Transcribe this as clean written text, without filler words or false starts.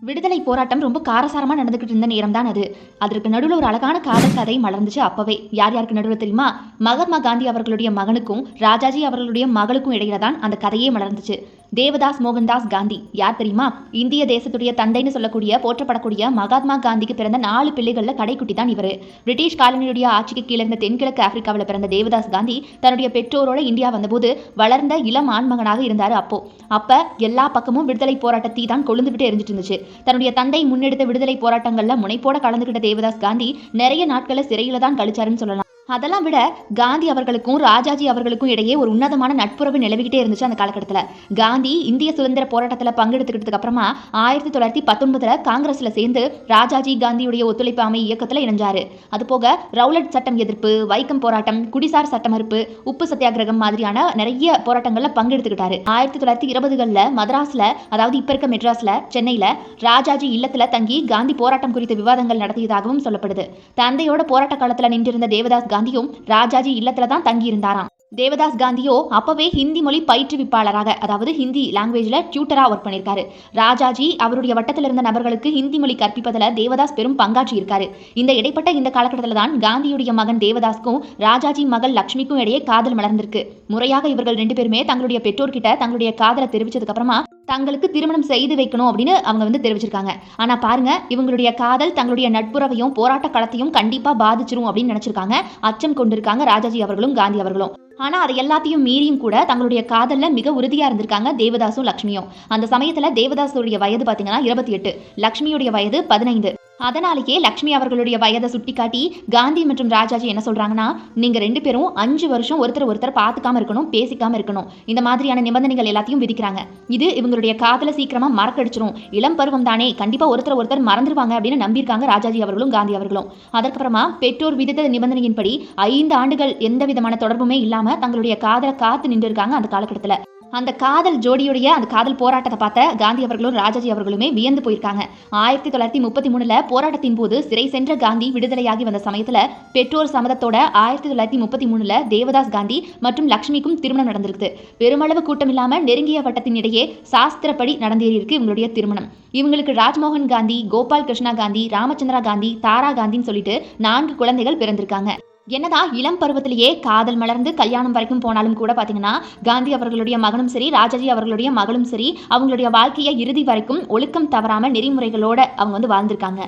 விடுதலை போராட்டம் ரொம்ப காரசாரமா நடந்துகிட்டு இருந்த நேரம் தான் அது. அதற்கு நடுவில் ஒரு அழகான காதல் கதை மலர்ந்துச்சு. அப்பவே யார் யாருக்கு நடுவில் தெரியுமா? மகாத்மா காந்தி அவர்களுடைய மகனுக்கும் ராஜாஜி அவர்களுடைய மகளுக்கும் இடையில தான் அந்த கதையே மலர்ந்துச்சு. தேவதாஸ் மோகன்தாஸ் காந்தி யார் தெரியுமா? இந்திய தேசத்துடைய தந்தைன்னு சொல்லக்கூடிய போற்றப்படக்கூடிய மகாத்மா காந்திக்கு பிறந்த 4 பிள்ளைகள்ல கடைக்குட்டி தான் இவர். பிரிட்டிஷ் காலனியுடைய ஆட்சிக்கு கீழே இருந்த தென்கிழக்கு ஆப்பிரிக்காவில் பிறந்த தேவதாஸ் காந்தி தன்னுடைய பெற்றோரோட இந்தியா வந்தபோது வளர்ந்த இளம் ஆண்மகனாக இருந்தார். அப்ப எல்லா பக்கமும் விடுதலை போராட்டத்தை தான் கொழுந்துவிட்டு எரிஞ்சிட்டு இருந்துச்சு. தன்னுடைய தந்தை முன்னெடுத்த விடுதலை போராட்டங்கள்ல முனைப்போட கலந்துகிட்ட தேவதாஸ் காந்தி நிறைய நாட்களை சிறையில தான் கழிச்சாருன்னு சொல்லலாம். அதெல்லாம் விட காந்தி அவர்களுக்கும் ராஜாஜி அவர்களுக்கும் இடையே ஒரு உன்னதமான நட்புறவு நிலவிக்கிட்டே இருந்துச்சு அந்த காலகட்டத்தில். காந்தி இந்திய சுதந்திர போராட்டத்தில் பங்கெடுத்துக்கிட்டதுக்கு அப்புறமா 1919 காங்கிரஸ்ல சேர்ந்து ராஜாஜி காந்தியுடைய ஒத்துழைப்பு அமை இயக்கத்தில் இணைஞ்சாரு. அதுபோக ரவுலட் சட்டம் எதிர்ப்பு, வைக்கம் போராட்டம், குடிசார் சட்ட மறுப்பு, உப்பு சத்தியாகிரகம் மாதிரியான நிறைய போராட்டங்கள்ல பங்கெடுத்துக்கிட்டாரு. 1920களில் மദ്രാஸ்ல, அதாவது இப்ப இருக்க மெட்ராஸ்ல, சென்னையில ராஜாஜி இல்லத்துல தங்கி காந்தி போராட்டம் குறித்த விவாதங்கள் நடத்தியதாகவும் சொல்லப்படுது. தந்தையோட போராட்ட காலத்துல நின்றிருந்த தேவதாஸ் காந்தியும் ராஜாஜி இல்லத்துல தான் தங்கி இருந்தாராம். தேவதாஸ் காந்தியோ அப்பவே ஹிந்தி மொழி பயிற்றுவிப்பாளராக, அதாவது ஹிந்தி லாங்குவேஜ்ல டியூட்டரா ஒர்க் பண்ணியிருக்காரு. ராஜாஜி அவருடைய வட்டத்தில் இருந்த நபர்களுக்கு ஹிந்தி மொழி கற்பிப்பதில் தேவதாஸ் பெரும் பங்காற்றி இருக்காரு. இந்த இடைப்பட்ட இந்த காலகட்டத்தில் தான் காந்தியுடைய மகன் தேவதாஸ்க்கும் ராஜாஜி மகள் லட்சுமிக்கும் இடையே காதல் மலர்ந்திருக்கு. முறையாக இவர்கள் 2 பேருமே தங்களுடைய பெற்றோர்கிட்ட தங்களுடைய காதலை தெரிவிச்சதுக்கு அப்புறமா தங்களுக்கு திருமணம் செய்து வைக்கணும் அப்படின்னு அவங்க தெரிவிச்சிருக்காங்க. ஆனா பாருங்க, இவங்களுடைய காதல் தங்களுடைய நட்புறவையும் போராட்ட களத்தையும் கண்டிப்பா பாதிச்சிரும் அப்படின்னு நினைச்சிருக்காங்க. அச்சம் கொண்டிருக்காங்க ராஜாஜி அவர்களும் காந்தி அவர்களும். ஆனா அதை எல்லாத்தையும் மீறியும் கூட தங்களுடைய காதல்ல மிக உறுதியா இருந்திருக்காங்க தேவதாசும் லட்சுமியும். அந்த சமயத்துல தேவதாசுடைய வயது பாத்தீங்கன்னா 28, லட்சுமியுடைய வயது 15. அதனாலேயே லட்சுமி அவர்களுடைய வயதை சுட்டிக்காட்டி காந்தி மற்றும் ராஜாஜி என்ன சொல்றாங்கன்னா, நீங்க 2 பேரும் 5 வருஷம் ஒருத்தர் பார்த்துக்காம இருக்கணும், பேசிக்காம இருக்கணும், இந்த மாதிரியான நிபந்தனைகள் எல்லாத்தையும் விதிக்கிறாங்க. இது இவங்களுடைய காதலை சீக்கிரமா மறக்கடிச்சிரும், இளம் பருவம் தானே, கண்டிப்பா ஒருத்தர் மறந்துடுவாங்க அப்படின்னு நம்பியிருக்காங்க ராஜாஜி அவர்களும் காந்தி அவர்களும். அதற்கப்புறமா பெற்றோர் விதித்த நிபந்தனையின்படி 5 ஆண்டுகள் எந்த விதமான தொடர்புமே இல்லாம தங்களுடைய காதலை காத்து நின்று இருக்காங்க அந்த காலகட்டத்தில். அந்த காதல் ஜோடியுடைய அந்த காதல் போராட்டத்தை பார்த்த காந்தி அவர்களும் ராஜாஜி அவர்களுமே வியந்து போயிருக்காங்க. 1933 போராட்டத்தின் போது சிறை சென்ற காந்தி விடுதலையாகி வந்த சமயத்துல பெற்றோர் சம்மதத்தோட 1933 தேவதாஸ் காந்தி மற்றும் லட்சுமிக்கும் திருமணம் நடந்திருக்கு. பெருமளவு கூட்டம் இல்லாம நெருங்கிய வட்டத்தின் இடையே சாஸ்திரப்படி நடந்தேறியிருக்கு இவங்களுடைய திருமணம். இவங்களுக்கு ராஜ்மோகன் காந்தி, கோபால் கிருஷ்ணா காந்தி, ராமச்சந்திரா காந்தி, தாரா காந்தின்னு சொல்லிட்டு 4 குழந்தைகள் பிறந்திருக்காங்க. என்னதான் இளம் பருவத்திலேயே காதல் மலர்ந்து கல்யாணம் வரைக்கும் போனாலும் கூட பாத்தீங்கன்னா, காந்தி அவர்களுடைய மகனும் சரி, ராஜாஜி அவர்களுடைய மகளும் சரி, அவங்களுடைய வாழ்க்கையை இறுதி வரைக்கும் ஒழுக்கம் தவறாம நெறிமுறைகளோட அவங்க வாழ்ந்திருக்காங்க.